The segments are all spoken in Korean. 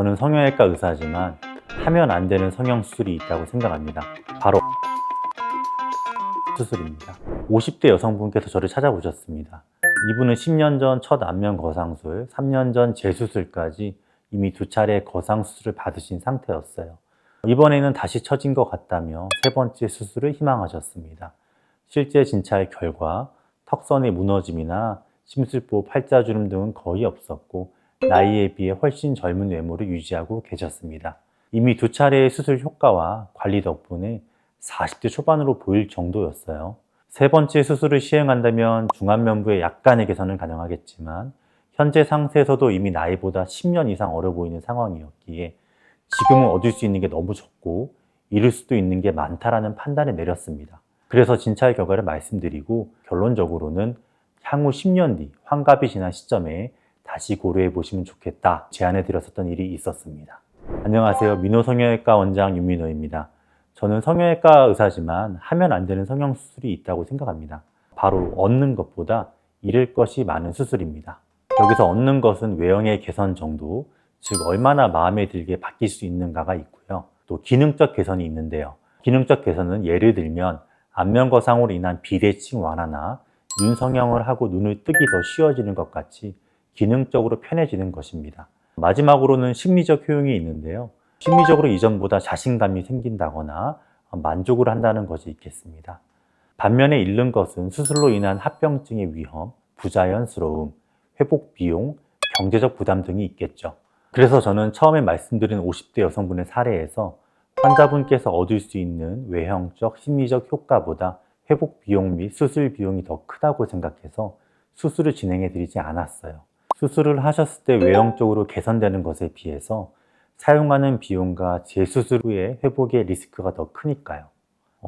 저는 성형외과 의사지만 하면 안 되는 성형수술이 있다고 생각합니다. 바로 수술입니다. 50대 여성분께서 저를 찾아오셨습니다. 이분은 10년 전 첫 안면 거상술, 3년 전 재수술까지 이미 2차례 거상수술을 받으신 상태였어요. 이번에는 다시 처진 것 같다며 세 번째 수술을 희망하셨습니다. 실제 진찰 결과 턱선의 무너짐이나 심술보, 팔자주름 등은 거의 없었고 나이에 비해 훨씬 젊은 외모를 유지하고 계셨습니다. 이미 2차례의 수술 효과와 관리 덕분에 40대 초반으로 보일 정도였어요. 세 번째 수술을 시행한다면 중안면부의 약간의 개선은 가능하겠지만 현재 상태에서도 이미 나이보다 10년 이상 어려 보이는 상황이었기에 지금은 얻을 수 있는 게 너무 적고 잃을 수도 있는 게 많다라는 판단을 내렸습니다. 그래서 진찰 결과를 말씀드리고 결론적으로는 향후 10년 뒤 환갑이 지난 시점에 다시 고려해 보시면 좋겠다 제안해 드렸었던 일이 있었습니다. 안녕하세요. 민호성형외과 원장 윤민호입니다. 저는 성형외과 의사지만 하면 안 되는 성형수술이 있다고 생각합니다. 바로 얻는 것보다 잃을 것이 많은 수술입니다. 여기서 얻는 것은 외형의 개선 정도, 즉 얼마나 마음에 들게 바뀔 수 있는가가 있고요. 또 기능적 개선이 있는데요. 기능적 개선은 예를 들면 안면 거상으로 인한 비대칭 완화나 눈 성형을 하고 눈을 뜨기 더 쉬워지는 것 같이 기능적으로 편해지는 것입니다. 마지막으로는 심리적 효용이 있는데요. 심리적으로 이전보다 자신감이 생긴다거나 만족을 한다는 것이 있겠습니다. 반면에 잃는 것은 수술로 인한 합병증의 위험, 부자연스러움, 회복 비용, 경제적 부담 등이 있겠죠. 그래서 저는 처음에 말씀드린 50대 여성분의 사례에서 환자분께서 얻을 수 있는 외형적, 심리적 효과보다 회복 비용 및 수술 비용이 더 크다고 생각해서 수술을 진행해 드리지 않았어요. 수술을 하셨을 때 외형적으로 개선되는 것에 비해서 사용하는 비용과 재수술 후의 회복의 리스크가 더 크니까요.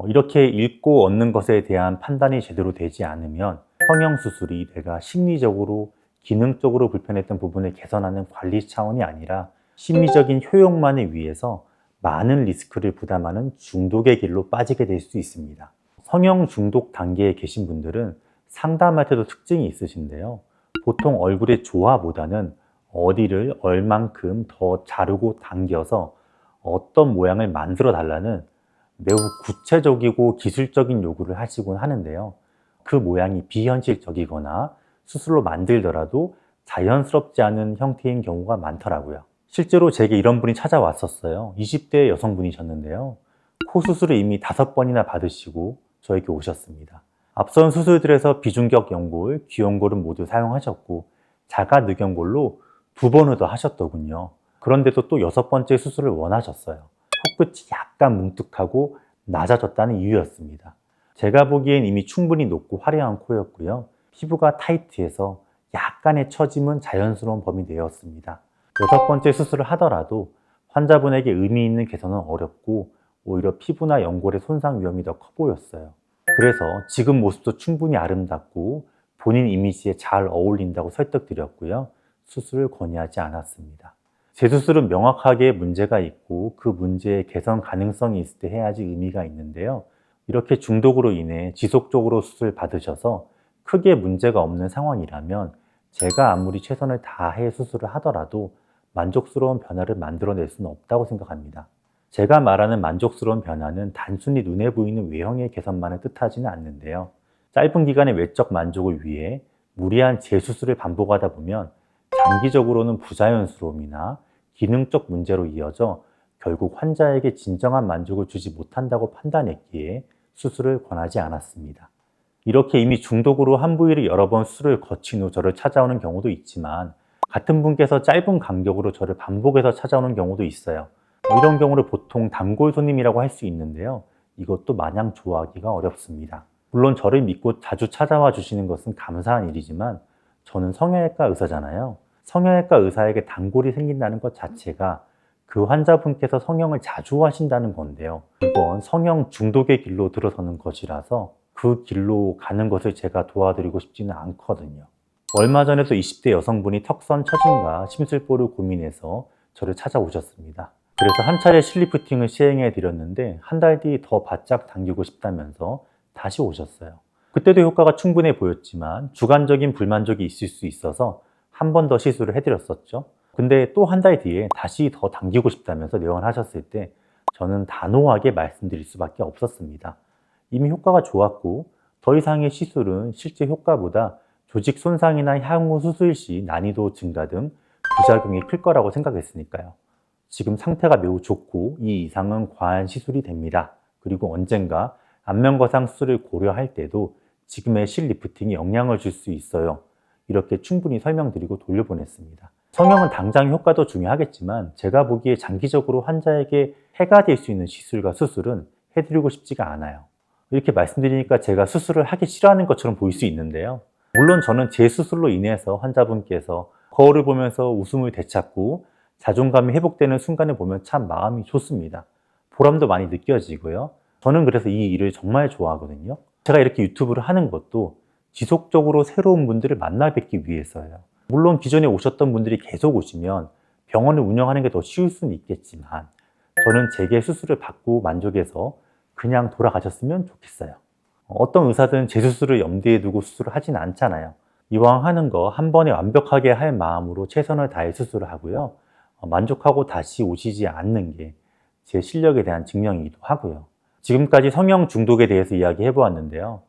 이렇게 잃고 얻는 것에 대한 판단이 제대로 되지 않으면 성형수술이 내가 심리적으로, 기능적으로 불편했던 부분을 개선하는 관리 차원이 아니라 심리적인 효용만을 위해서 많은 리스크를 부담하는 중독의 길로 빠지게 될 수 있습니다. 성형 중독 단계에 계신 분들은 상담할 때도 특징이 있으신데요. 보통 얼굴의 조화보다는 어디를 얼만큼 더 자르고 당겨서 어떤 모양을 만들어 달라는 매우 구체적이고 기술적인 요구를 하시곤 하는데요. 그 모양이 비현실적이거나 수술로 만들더라도 자연스럽지 않은 형태인 경우가 많더라고요. 실제로 제게 이런 분이 찾아왔었어요. 20대 여성분이셨는데요. 코 수술을 이미 5번이나 받으시고 저에게 오셨습니다. 앞선 수술들에서 비중격 연골, 귀연골은 모두 사용하셨고 자가늑연골로 2번을 더 하셨더군요. 그런데도 또 6번째 수술을 원하셨어요. 코끝이 약간 뭉툭하고 낮아졌다는 이유였습니다. 제가 보기엔 이미 충분히 높고 화려한 코였고요. 피부가 타이트해서 약간의 처짐은 자연스러운 범위 내였습니다. 6번째 수술을 하더라도 환자분에게 의미 있는 개선은 어렵고 오히려 피부나 연골의 손상 위험이 더 커 보였어요. 그래서 지금 모습도 충분히 아름답고 본인 이미지에 잘 어울린다고 설득드렸고요. 수술을 권유하지 않았습니다. 재수술은 명확하게 문제가 있고 그 문제의 개선 가능성이 있을 때 해야지 의미가 있는데요. 이렇게 중독으로 인해 지속적으로 수술 받으셔서 크게 문제가 없는 상황이라면 제가 아무리 최선을 다해 수술을 하더라도 만족스러운 변화를 만들어낼 수는 없다고 생각합니다. 제가 말하는 만족스러운 변화는 단순히 눈에 보이는 외형의 개선만을 뜻하지는 않는데요. 짧은 기간의 외적 만족을 위해 무리한 재수술을 반복하다 보면 장기적으로는 부자연스러움이나 기능적 문제로 이어져 결국 환자에게 진정한 만족을 주지 못한다고 판단했기에 수술을 권하지 않았습니다. 이렇게 이미 중독으로 한 부위를 여러 번 수술을 거친 후 저를 찾아오는 경우도 있지만 같은 분께서 짧은 간격으로 저를 반복해서 찾아오는 경우도 있어요. 이런 경우를 보통 단골 손님이라고 할 수 있는데요. 이것도 마냥 좋아하기가 어렵습니다. 물론 저를 믿고 자주 찾아와 주시는 것은 감사한 일이지만 저는 성형외과 의사잖아요. 성형외과 의사에게 단골이 생긴다는 것 자체가 그 환자분께서 성형을 자주 하신다는 건데요. 이건 성형 중독의 길로 들어서는 것이라서 그 길로 가는 것을 제가 도와드리고 싶지는 않거든요. 얼마 전에도 20대 여성분이 턱선 처짐과 심술보를 고민해서 저를 찾아오셨습니다. 그래서 한 차례 실리프팅을 시행해 드렸는데 한 달 뒤 더 바짝 당기고 싶다면서 다시 오셨어요. 그때도 효과가 충분해 보였지만 주관적인 불만족이 있을 수 있어서 한 번 더 시술을 해드렸었죠. 근데 또 한 달 뒤에 다시 더 당기고 싶다면서 내원을 하셨을 때 저는 단호하게 말씀드릴 수밖에 없었습니다. 이미 효과가 좋았고 더 이상의 시술은 실제 효과보다 조직 손상이나 향후 수술 시 난이도 증가 등 부작용이 클 거라고 생각했으니까요. 지금 상태가 매우 좋고 이 이상은 과한 시술이 됩니다. 그리고 언젠가 안면거상 수술을 고려할 때도 지금의 실리프팅이 영향을 줄 수 있어요. 이렇게 충분히 설명드리고 돌려보냈습니다. 성형은 당장 효과도 중요하겠지만 제가 보기에 장기적으로 환자에게 해가 될 수 있는 시술과 수술은 해드리고 싶지가 않아요. 이렇게 말씀드리니까 제가 수술을 하기 싫어하는 것처럼 보일 수 있는데요. 물론 저는 제 수술로 인해서 환자분께서 거울을 보면서 웃음을 되찾고 자존감이 회복되는 순간을 보면 참 마음이 좋습니다. 보람도 많이 느껴지고요. 저는 그래서 이 일을 정말 좋아하거든요. 제가 이렇게 유튜브를 하는 것도 지속적으로 새로운 분들을 만나 뵙기 위해서예요. 물론 기존에 오셨던 분들이 계속 오시면 병원을 운영하는 게 더 쉬울 수는 있겠지만 저는 제게 수술을 받고 만족해서 그냥 돌아가셨으면 좋겠어요. 어떤 의사든 제 수술을 염두에 두고 수술을 하진 않잖아요. 이왕 하는 거 한 번에 완벽하게 할 마음으로 최선을 다해 수술을 하고요. 만족하고 다시 오시지 않는 게 제 실력에 대한 증명이기도 하고요. 지금까지 성형 중독에 대해서 이야기해 보았는데요.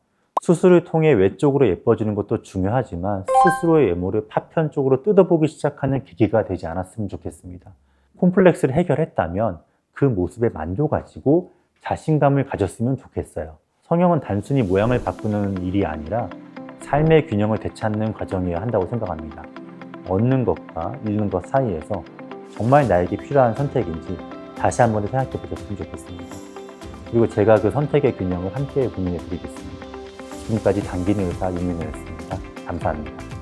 수술을 통해 외적으로 예뻐지는 것도 중요하지만 스스로의 외모를 파편적으로 뜯어보기 시작하는 계기가 되지 않았으면 좋겠습니다. 콤플렉스를 해결했다면 그 모습에 만족하시고 자신감을 가졌으면 좋겠어요. 성형은 단순히 모양을 바꾸는 일이 아니라 삶의 균형을 되찾는 과정이어야 한다고 생각합니다. 얻는 것과 잃는 것 사이에서 정말 나에게 필요한 선택인지 다시 한번 생각해 보셨으면 좋겠습니다. 그리고 제가 그 선택의 균형을 함께 고민해 드리겠습니다. 지금까지 당기는 의사 윤민호였습니다. 감사합니다.